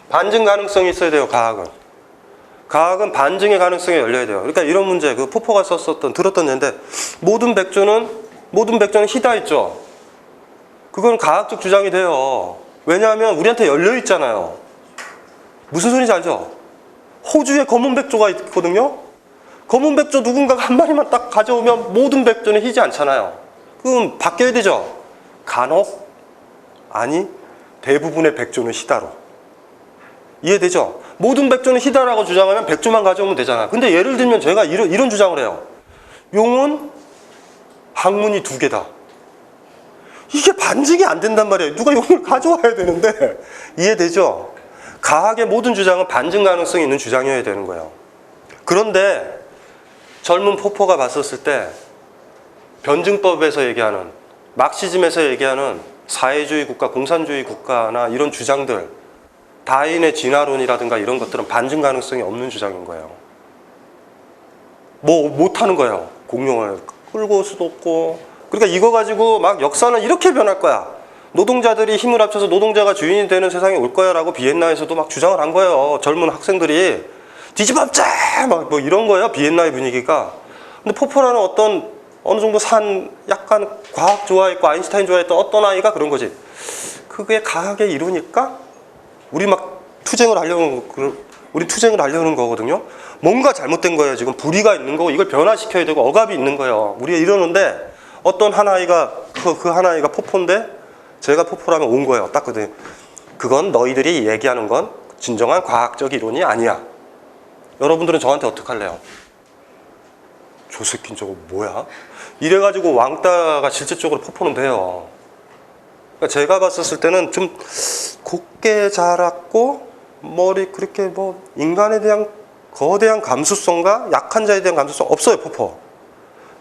반증 가능성이 있어야 돼요, 과학은. 과학은 반증의 가능성이 열려야 돼요. 그러니까 이런 문제, 그 포포가 들었던 예인데, 모든 백조는 희다 있죠? 그건 과학적 주장이 돼요. 왜냐하면 우리한테 열려 있잖아요. 무슨 소리인지 알죠? 호주에 검은 백조가 있거든요? 검은 백조 누군가가 한 마리만 딱 가져오면 모든 백조는 희지 않잖아요. 그럼 바뀌어야 되죠? 간혹, 아니, 대부분의 백조는 희다로. 이해되죠? 모든 백조는 희다라고 주장하면 백조만 가져오면 되잖아. 근데 예를 들면 제가 이런 주장을 해요. 용은 항문이 2개다. 이게 반증이 안 된단 말이에요. 누가 용을 가져와야 되는데. 이해되죠? 과학의 모든 주장은 반증 가능성이 있는 주장이어야 되는 거예요. 그런데 젊은 포포가 봤었을 때 변증법에서 얘기하는, 막시즘에서 얘기하는 사회주의 국가, 공산주의 국가나 이런 주장들, 다인의 진화론이라든가 이런 것들은 반증 가능성이 없는 주장인 거예요. 뭐 못하는 거예요. 공룡을 끌고 올 수도 없고. 그러니까 이거 가지고 막 역사는 이렇게 변할 거야. 노동자들이 힘을 합쳐서 노동자가 주인이 되는 세상이 올 거야 라고 비엔나에서도 막 주장을 한 거예요. 젊은 학생들이 뒤집어엎자! 막 뭐 이런 거예요. 비엔나의 분위기가. 근데 포포라는 어느 정도 약간 과학 좋아했고 아인슈타인 좋아했던 어떤 아이가 그런 거지. 그게 과학의 이루니까 우리 막 투쟁을 하려는 거거든요. 뭔가 잘못된 거예요. 지금 불의가 있는 거고 이걸 변화시켜야 되고 억압이 있는 거예요. 우리가 이러는데 어떤 한 아이가 그 한 아이가 포포인데 제가 포포라면 온 거예요. 딱 그때 그건 너희들이 얘기하는 건 진정한 과학적 이론이 아니야. 여러분들은 저한테 어떡할래요? 저 새끼는 저거 뭐야? 이래가지고 왕따가 실질적으로 포포는 돼요. 그러니까 제가 봤었을 때는 좀 곱게 자랐고 머리 그렇게 뭐 인간에 대한 거대한 감수성과 약한 자에 대한 감수성 없어요. 포포.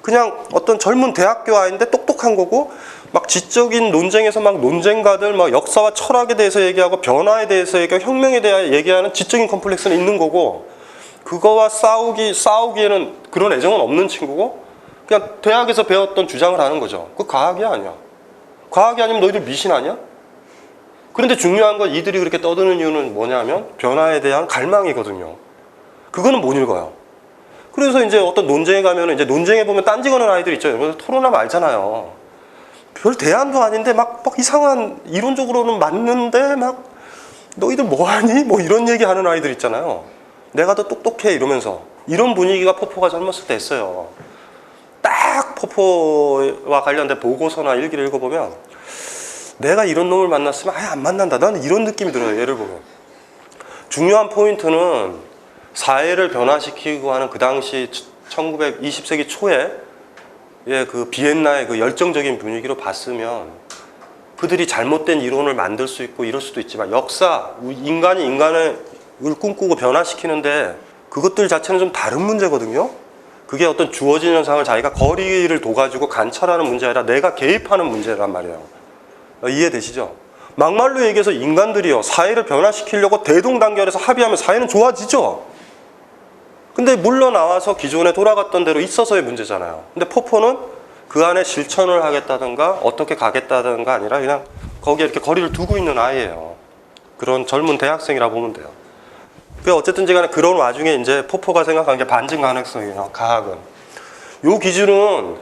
그냥 어떤 젊은 대학교 아이인데 똑똑한 거고 막 지적인 논쟁에서 막 논쟁가들 막 역사와 철학에 대해서 얘기하고 변화에 대해서 얘기하고 혁명에 대해 얘기하는 지적인 컴플렉스는 있는 거고 그거와 싸우기에는 그런 애정은 없는 친구고 그냥 대학에서 배웠던 주장을 하는 거죠. 그거 과학이 아니야. 과학이 아니면 너희들 미신 아니야? 그런데 중요한 건 이들이 그렇게 떠드는 이유는 뭐냐면 변화에 대한 갈망이거든요. 그거는 못 읽어요. 그래서 이제 어떤 논쟁에 가면 이제 논쟁에 보면 딴지 거는 아이들 있죠. 그래서 토론하면 알잖아요. 별 대안도 아닌데 막 이상한 이론적으로는 맞는데 막 너희들 뭐하니? 뭐 이런 얘기 하는 아이들 있잖아요. 내가 더 똑똑해 이러면서 이런 분위기가 포포가 젊었을 때 했어요. 딱 포포와 관련된 보고서나 일기를 읽어보면 내가 이런 놈을 만났으면 아예 안 만난다. 나는 이런 느낌이 들어요. 예를 보면 중요한 포인트는 사회를 변화시키고 하는 그 당시 1920세기 초에 그 비엔나의 그 열정적인 분위기로 봤으면 그들이 잘못된 이론을 만들 수 있고 이럴 수도 있지만 인간이 인간을 꿈꾸고 변화시키는데 그것들 자체는 좀 다른 문제거든요. 그게 어떤 주어진 현상을 자기가 거리를 둬가지고 관찰하는 문제 아니라 내가 개입하는 문제란 말이에요. 이해되시죠? 막말로 얘기해서 인간들이요 사회를 변화시키려고 대동단결해서 합의하면 사회는 좋아지죠. 근데 물러나와서 기존에 돌아갔던 대로 있어서의 문제잖아요. 근데 포포는 그 안에 실천을 하겠다든가 어떻게 가겠다든가 아니라 그냥 거기에 이렇게 거리를 두고 있는 아이예요. 그런 젊은 대학생이라 보면 돼요. 어쨌든지 간에 그런 와중에 이제 포포가 생각한 게 반증 가능성이에요. 과학은. 요 기준은